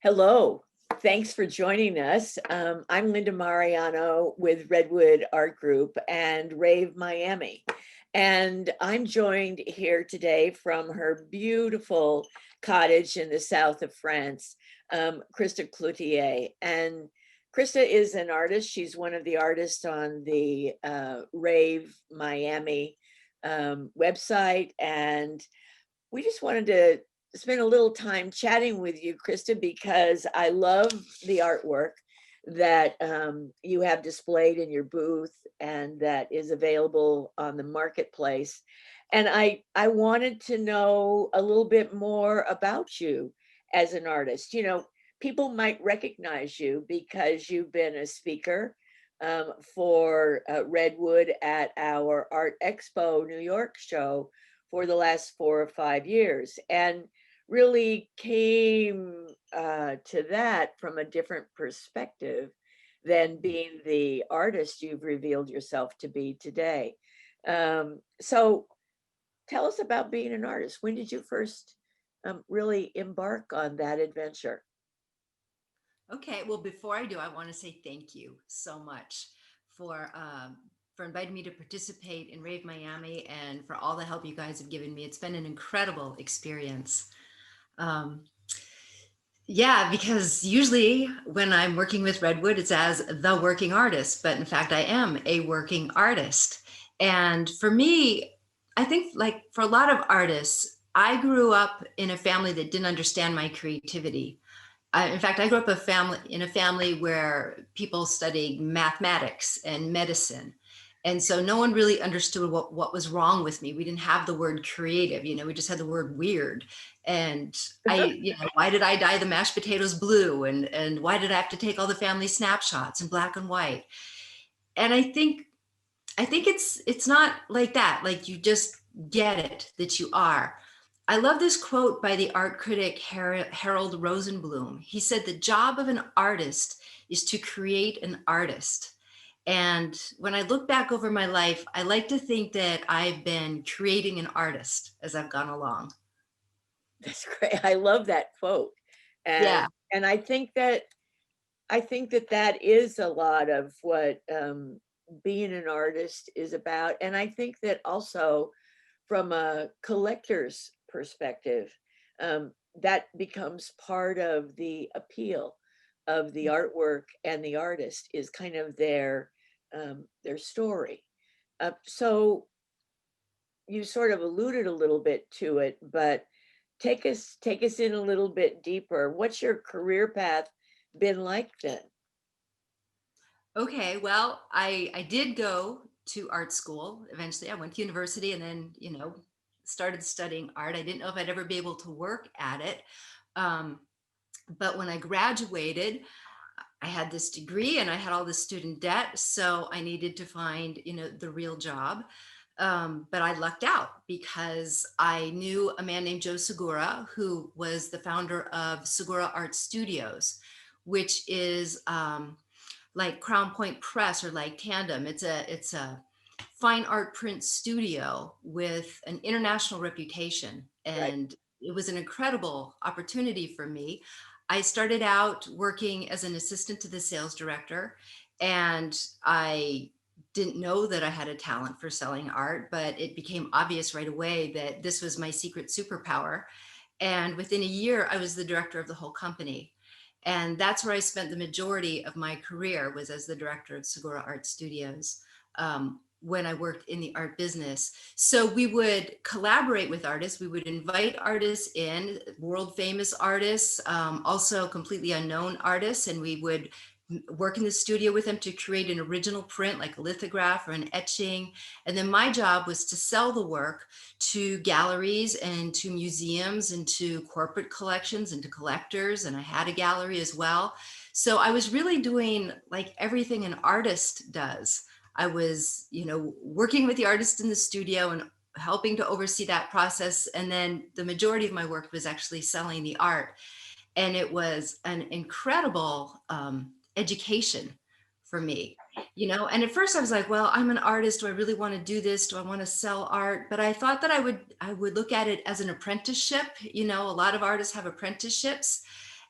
Hello, thanks for joining us. I'm Linda Mariano with Redwood Art Group and RAVE Miami. And I'm joined here today from her beautiful cottage in the south of France, Crista Cloutier. And Crista is an artist. She's one of the artists on the RAVE Miami website. And we just wanted to spend a little time chatting with you, Crista, because I love the artwork that you have displayed in your booth and that is available on the marketplace. And I wanted to know a little bit more about you as an artist. You know, people might recognize you because you've been a speaker for Redwood at our Art Expo New York show for the last 4 or 5 years, and really came to that from a different perspective than being the artist you've revealed yourself to be today. So tell us about being an artist. When did you first really embark on that adventure? Okay, well, before I do, I want to say thank you so much for inviting me to participate in Rave Miami and for all the help you guys have given me. It's been an incredible experience. Um, yeah, because usually when I'm working with Redwood, it's as the working artist, but in fact, I am a working artist. And for me, I think like for a lot of artists, I grew up in a family that didn't understand my creativity. In fact, I grew up in a family where people studied mathematics and medicine. And so no one really understood what was wrong with me. We didn't have the word creative, we just had the word weird. And why did I dye the mashed potatoes blue? And why did I have to take all the family snapshots in black and white? And I think it's not like that. Like you just get it that you are. I love this quote by the art critic Harold Rosenblum. He said, "The job of an artist is to create an artist." And when I look back over my life, I like to think that I've been creating an artist as I've gone along. That's great. I love that quote. And Yeah. and I think that that is a lot of what being an artist is about. And I think that also from a collector's perspective, that becomes part of the appeal of the artwork and the artist is kind of their story. So you sort of alluded a little bit to it, but take us in a little bit deeper. What's your career path been like then? Okay. Well, I did go to art school. Eventually, I went to university and then, started studying art. I didn't know if I'd ever be able to work at it. Um, but when I graduated, I had this degree and I had all this student debt, so I needed to find, the real job. But I lucked out because I knew a man named Joe Segura, who was the founder of Segura Art Studios, which is like Crown Point Press or like Tandem. It's a fine art print studio with an international reputation, Right. and it was an incredible opportunity for me. I started out working as an assistant to the sales director, and I didn't know that I had a talent for selling art, but it became obvious right away that this was my secret superpower. And within a year, I was the director of the whole company. And that's where I spent the majority of my career, was as the director of Segura Art Studios. When I worked in the art business. So we would collaborate with artists. We would invite artists in, world famous artists, also completely unknown artists, and we would work in the studio with them to create an original print like a lithograph or an etching. And then my job was to sell the work to galleries and to museums and to corporate collections and to collectors. And I had a gallery as well. So I was really doing like everything an artist does. I was, working with the artist in the studio and helping to oversee that process. And then the majority of my work was actually selling the art. And it was an incredible education for me. And at first I was like, well, I'm an artist. Do I really want to do this? Do I want to sell art? But I thought that I would look at it as an apprenticeship. A lot of artists have apprenticeships.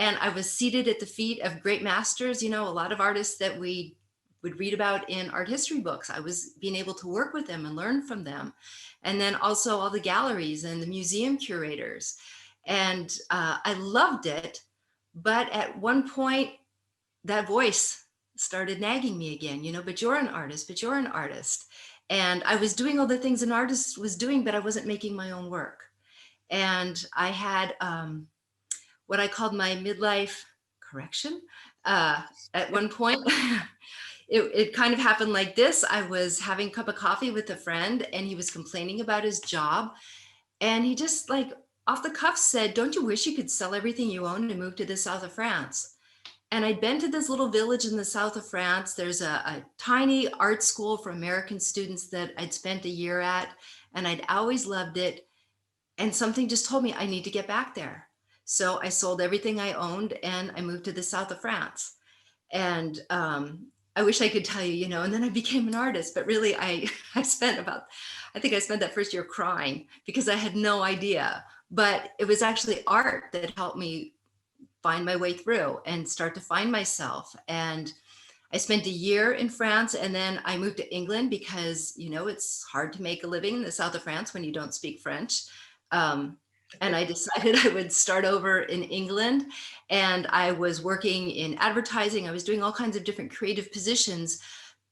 And I was seated at the feet of great masters, a lot of artists that we would read about in art history books. I was being able to work with them and learn from them. And then also all the galleries and the museum curators. And I loved it. But at one point, that voice started nagging me again, but you're an artist, but you're an artist. And I was doing all the things an artist was doing, but I wasn't making my own work. And I had what I called my midlife correction. At one point, it kind of happened like this. I was having a cup of coffee with a friend and he was complaining about his job. And he just like off the cuff said, don't you wish you could sell everything you own and move to the south of France? And I'd been to this little village in the south of France. There's a tiny art school for American students that I'd spent a year at, and I'd always loved it. And something just told me I need to get back there. So I sold everything I owned and I moved to the south of France. And I wish I could tell you, and then I became an artist, but really I spent I think I spent that first year crying because I had no idea. But it was actually art that helped me find my way through and start to find myself. And I spent a year in France and then I moved to England because, it's hard to make a living in the south of France when you don't speak French. And I decided I would start over in England, and I was working in advertising. I was doing all kinds of different creative positions,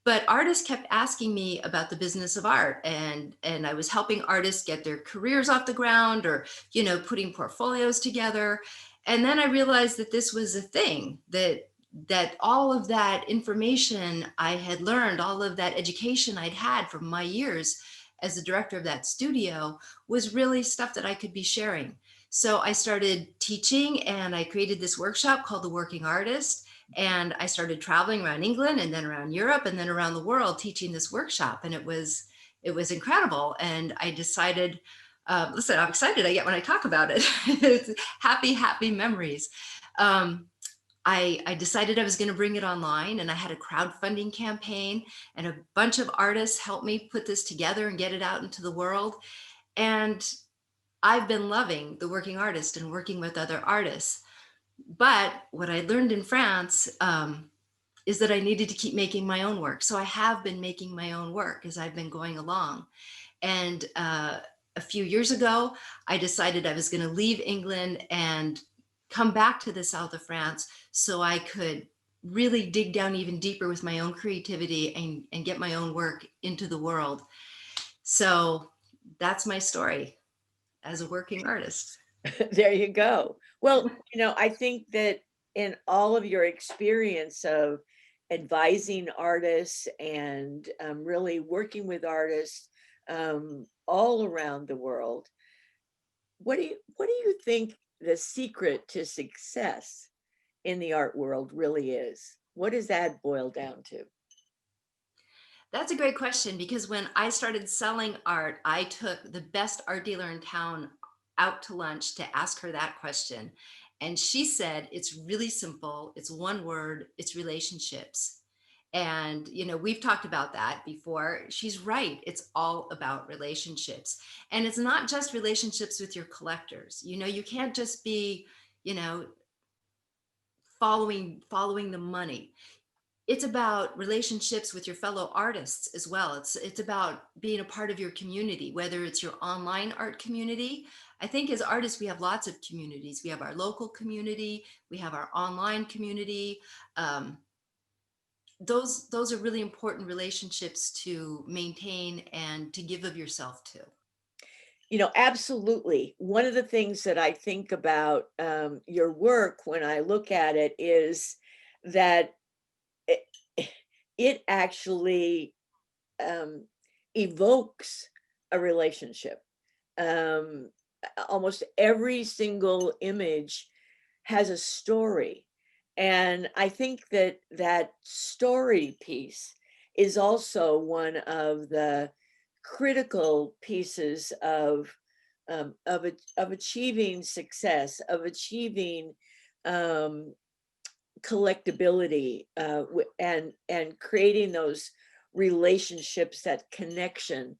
but artists kept asking me about the business of art, and I was helping artists get their careers off the ground or, putting portfolios together. And then I realized that this was a thing, that all of that information I had learned, all of that education I'd had from my years as the director of that studio was really stuff that I could be sharing. So I started teaching and I created this workshop called The Working Artist. And I started traveling around England and then around Europe and then around the world teaching this workshop. And it was incredible. And I decided, listen, I'm excited I get when I talk about it. It's happy memories. I decided I was going to bring it online, and I had a crowdfunding campaign, and a bunch of artists helped me put this together and get it out into the world. And I've been loving The Working Artist and working with other artists. But what I learned in France is that I needed to keep making my own work. So I have been making my own work as I've been going along. And a few years ago, I decided I was going to leave England and come back to the south of France so I could really dig down even deeper with my own creativity and get my own work into the world. So that's my story as a working artist. There you go. Well, I think that in all of your experience of advising artists and really working with artists all around the world, what do you think the secret to success in the art world really is? What does that boil down to? That's a great question, because when I started selling art, I took the best art dealer in town out to lunch to ask her that question. And she said, it's really simple. It's one word, it's relationships. And, we've talked about that before. She's right. It's all about relationships. And it's not just relationships with your collectors. You can't just be, you know, following the money. It's about relationships with your fellow artists as well. It's about being a part of your community, whether it's your online art community. I think as artists, we have lots of communities. We have our local community, we have our online community. Those are really important relationships to maintain and to give of yourself to. Absolutely. One of the things that I think about your work when I look at it is that it, it actually evokes a relationship. Um, Almost every single image has a story. And I think that that story piece is also one of the critical pieces of achieving success, of achieving um, collectability, and creating those relationships, that connection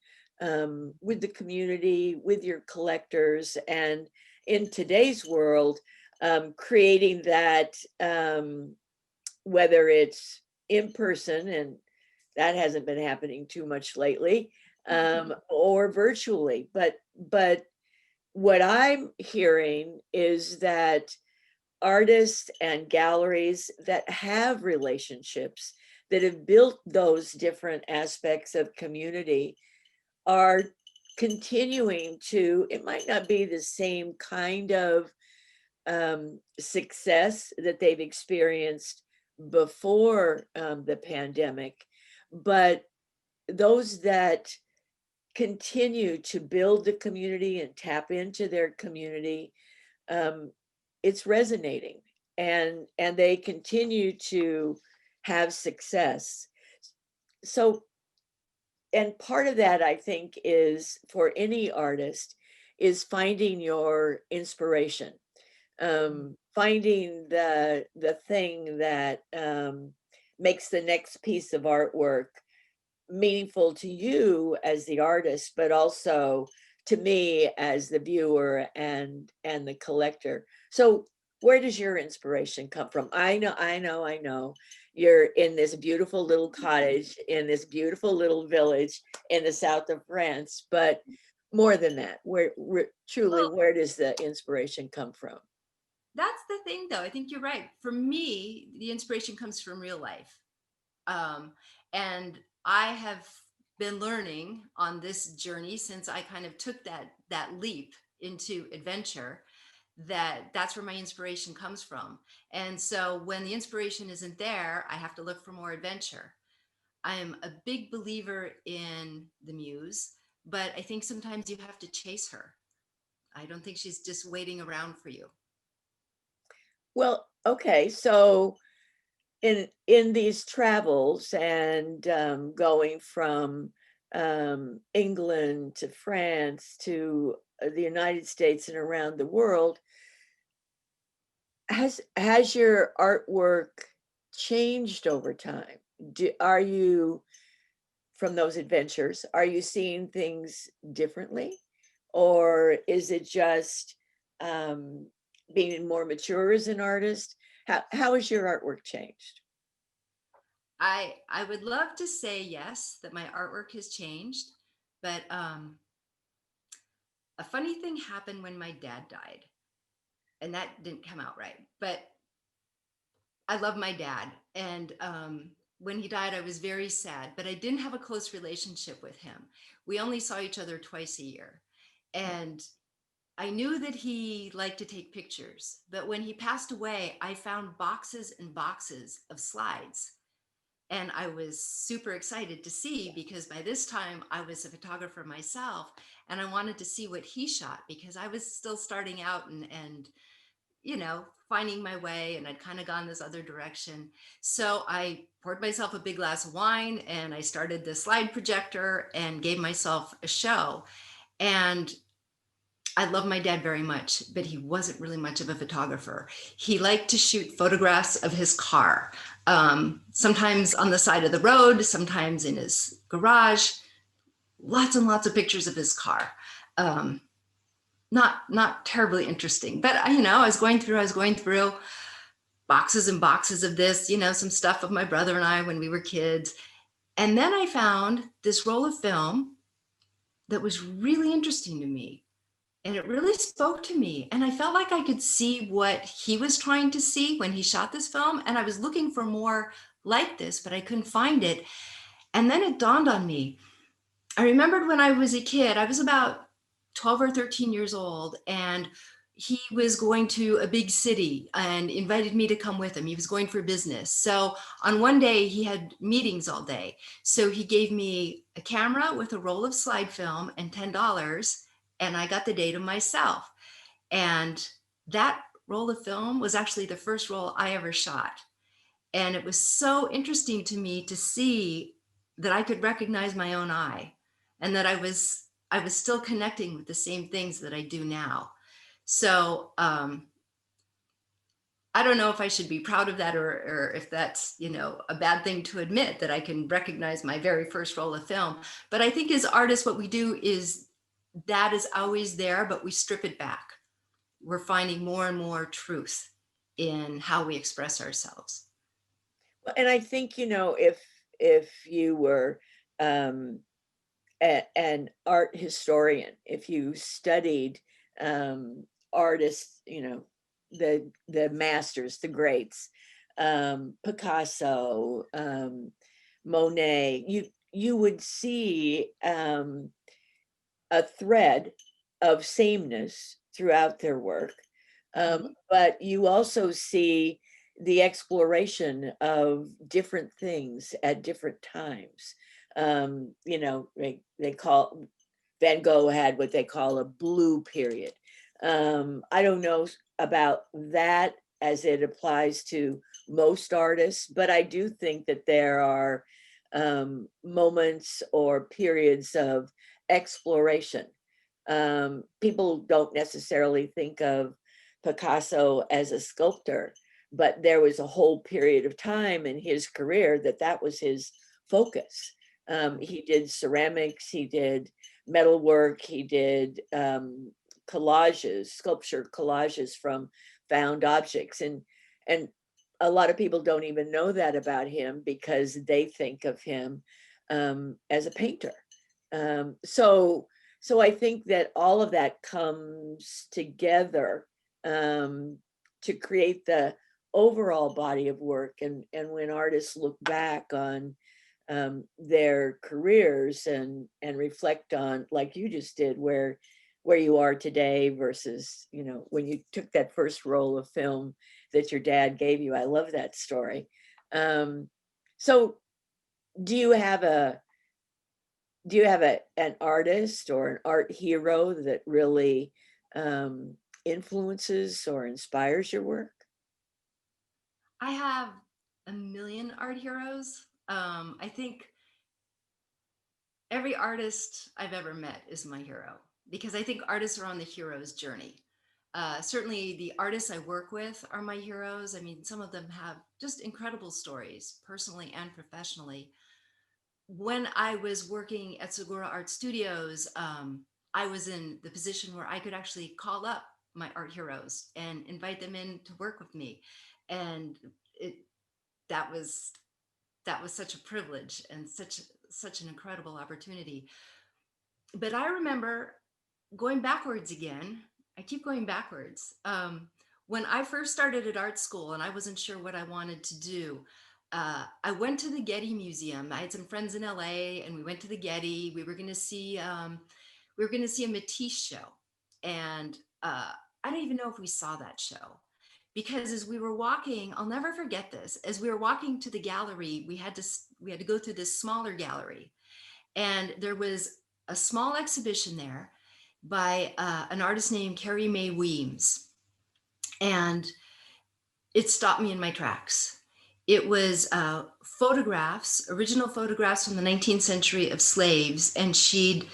with the community, with your collectors. And in today's world, creating that, whether it's in person, and that hasn't been happening too much lately, or virtually. But what I'm hearing is that artists and galleries that have relationships, that have built those different aspects of community, are continuing to, it might not be the same kind of success that they've experienced before the pandemic, but those that continue to build the community and tap into their community, um, it's resonating, and they continue to have success. So, and part of that, I think, is for any artist, is finding your inspiration, finding the thing that makes the next piece of artwork meaningful to you as the artist, but also to me as the viewer and the collector. So where does your inspiration come from? I know you're in this beautiful little cottage in this beautiful little village in the south of France, but more than that, truly, Well, where does the inspiration come from? that's the thing, though. I think you're right. For me, the inspiration comes from real life. Um, and I have been learning on this journey since I kind of took that leap into adventure, that that's where my inspiration comes from. And so when the inspiration isn't there, I have to look for more adventure. I am a big believer in the muse, but I think sometimes you have to chase her. I don't think she's just waiting around for you. Well, okay, so in these travels and going from England to France to the United States and around the world, has your artwork changed over time? Are you, from those adventures, are you seeing things differently, or is it just um, being more mature as an artist? How has your artwork changed? I would love to say yes, that my artwork has changed, but a funny thing happened when my dad died, and that didn't come out right. But I love my dad, and when he died, I was very sad. But I didn't have a close relationship with him. We only saw each other twice a year, and I knew that he liked to take pictures. But when he passed away, I found boxes and boxes of slides. And I was super excited to see, because by this time I was a photographer myself, and I wanted to see what he shot, because I was still starting out and finding my way, and I'd kind of gone this other direction. So I poured myself a big glass of wine, and I started the slide projector and gave myself a show. And I love my dad very much, but he wasn't really much of a photographer. He liked to shoot photographs of his car, sometimes on the side of the road, sometimes in his garage. Lots and lots of pictures of his car. Not terribly interesting, but I was going through boxes and boxes of this, some stuff of my brother and I when we were kids. And then I found this roll of film that was really interesting to me. And it really spoke to me. And I felt like I could see what he was trying to see when he shot this film. And I was looking for more like this, but I couldn't find it. And then it dawned on me. I remembered when I was a kid, I was about 12 or 13 years old, and he was going to a big city and invited me to come with him. He was going for business. So on one day, he had meetings all day. So he gave me a camera with a roll of slide film and $10, and I got the data myself. And that roll of film was actually the first roll I ever shot. And it was so interesting to me to see that I could recognize my own eye, and that I was still connecting with the same things that I do now. So I don't know if I should be proud of that, or if that's, a bad thing to admit, that I can recognize my very first roll of film. But I think as artists, what we do is that is always there, but we strip it back. we're finding more and more truth in how we express ourselves. And I think, if you were um, an art historian, if you studied artists, the masters, the greats, Picasso, Monet, you would see a thread of sameness throughout their work. Mhm. But you also see the exploration of different things at different times. They call Van Gogh had what they call a blue period. I don't know about that as it applies to most artists, but I do think that there are moments or periods of exploration. People don't necessarily think of Picasso as a sculptor, but there was a whole period of time in his career that was his focus. He did ceramics, he did metalwork, he did collages, sculpture collages from found objects, and a lot of people don't even know that about him because they think of him as a painter. So I think that all of that comes together to create the overall body of work. And when artists look back on their careers and reflect on, like you just did, where you are today versus, when you took that first roll of film that your dad gave you. I love that story. So do you have a an artist or an art hero that really influences or inspires your work? I have a million art heroes. I think every artist I've ever met is my hero because I think artists are on the hero's journey. Certainly, the artists I work with are my heroes. I mean, some of them have just incredible stories, personally and professionally. When I was working at Segura Art Studios, I was in the position where I could actually call up my art heroes and invite them in to work with me, and it that was that was such a privilege and such an incredible opportunity. But I remember going backwards again. I keep going backwards. When I first started at art school and I wasn't sure what I wanted to do, I went to the Getty Museum. I had some friends in LA, and we went to the Getty. We were going to see a Matisse show, and I don't even know if we saw that show because as we were walking, I'll never forget this. As we were walking to the gallery, we had to go through this smaller gallery, and there was a small exhibition there by an artist named Carrie Mae Weems. And it stopped me in my tracks. It was photographs, original photographs from the 19th century of slaves, and she'd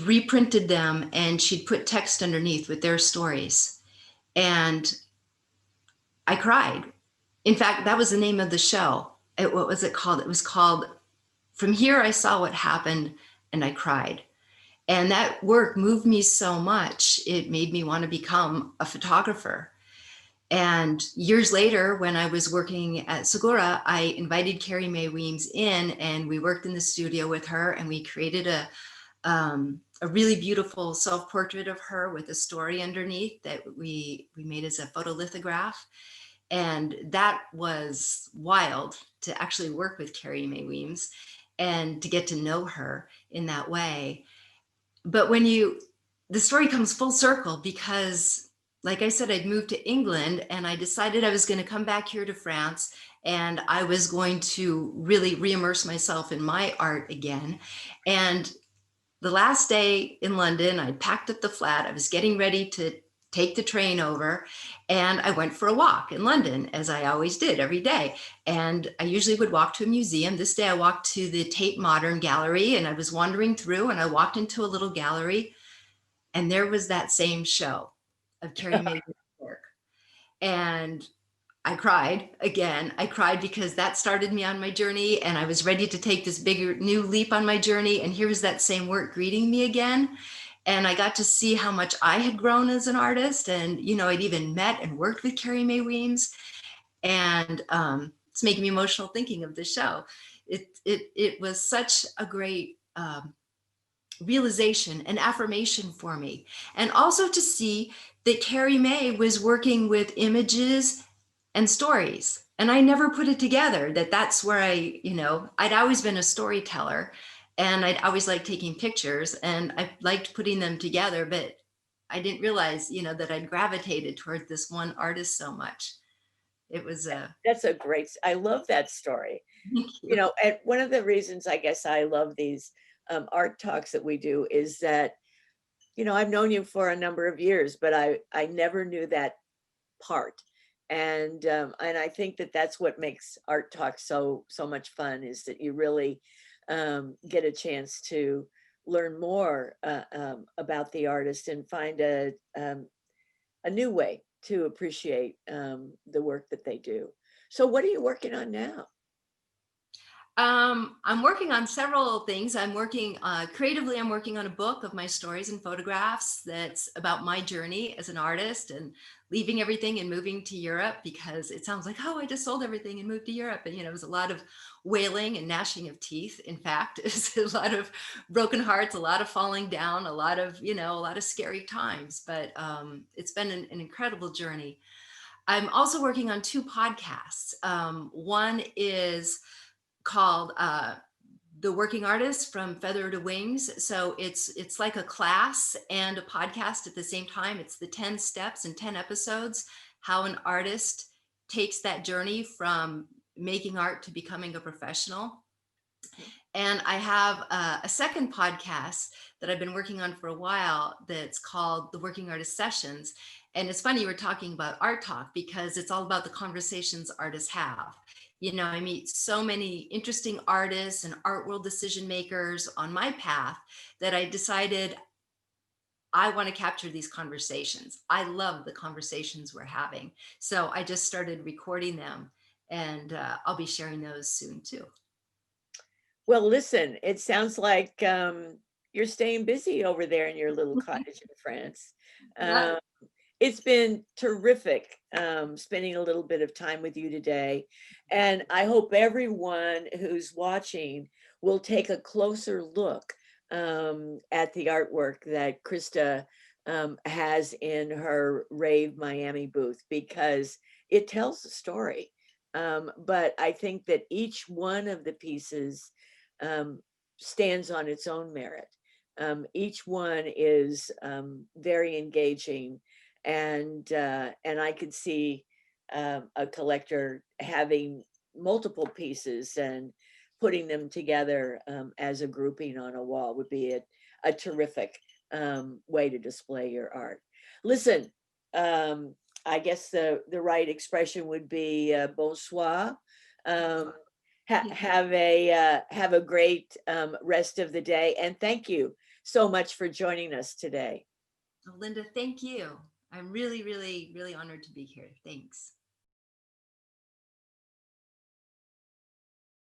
reprinted them and she'd put text underneath with their stories. And I cried. In fact, that was the name of the show. What was it called? It was called From Here I Saw What Happened and I Cried. And that work moved me so much, it made me want to become a photographer. And years later, when I was working at Segura, I invited Carrie Mae Weems in, and we worked in the studio with her, and we created a really beautiful self-portrait of her with a story underneath that we made as a photolithograph. And that was wild to actually work with Carrie Mae Weems and to get to know her in that way. But the story comes full circle because, like I said, I'd moved to England and I decided I was going to come back here to France and I was going to really re-immerse myself in my art again. And the last day in London, I packed up the flat. I was getting ready to take the train over, and I went for a walk in London, as I always did every day. And I usually would walk to a museum. This day I walked to the Tate Modern Gallery, and I was wandering through, and I walked into a little gallery, and there was that same show of Carrie Mae's work. And I cried again. I cried because that started me on my journey, and I was ready to take this bigger new leap on my journey. And here was that same work greeting me again. And I got to see how much I had grown as an artist. And, I'd even met and worked with Carrie Mae Weems. And it's making me emotional thinking of the show. It was such a great realization and affirmation for me. And also to see that Carrie Mae was working with images and stories. And I never put it together that that's where I'd always been a storyteller, and I'd always liked taking pictures, and I liked putting them together, but I didn't realize, that I'd gravitated toward this one artist so much. It was That's a great, I love that story. thank you. And one of the reasons I guess I love these art talks that we do is that, I've known you for a number of years, but I never knew that part. And I think that that's what makes art talk so much fun, is that you really get a chance to learn more about the artist and find a new way to appreciate the work that they do. So what are you working on now? I'm working on several things. I'm working creatively. I'm working on a book of my stories and photographs that's about my journey as an artist and leaving everything and moving to Europe, because it sounds like, oh, I just sold everything and moved to Europe. And, it was a lot of wailing and gnashing of teeth. In fact, it's a lot of broken hearts, a lot of falling down, a lot of, a lot of scary times. But it's been an incredible journey. I'm also working on two podcasts. One is called The Working Artist from Feather to Wings. So it's like a class and a podcast at the same time. It's the 10 steps and 10 episodes, how an artist takes that journey from making art to becoming a professional. And I have a second podcast that I've been working on for a while that's called The Working Artist Sessions. And it's funny you were talking about art talk, because it's all about the conversations artists have. I meet so many interesting artists and art world decision makers on my path that I decided I want to capture these conversations. I love the conversations we're having. So I just started recording them, and I'll be sharing those soon too. Well, listen, it sounds like you're staying busy over there in your little cottage in France. Yeah. Um, it's been terrific spending a little bit of time with you today. And I hope everyone who's watching will take a closer look at the artwork that Crista has in her RAVE Miami booth, because it tells a story. But I think that each one of the pieces um, stands on its own merit. Each one is very engaging, and I could see a collector having multiple pieces and putting them together as a grouping on a wall would be a terrific way to display your art. Listen, I guess the right expression would be bonsoir. Um, have a great rest of the day, and thank you so much for joining us today. Linda, thank you. I'm really, really, really honored to be here. Thanks.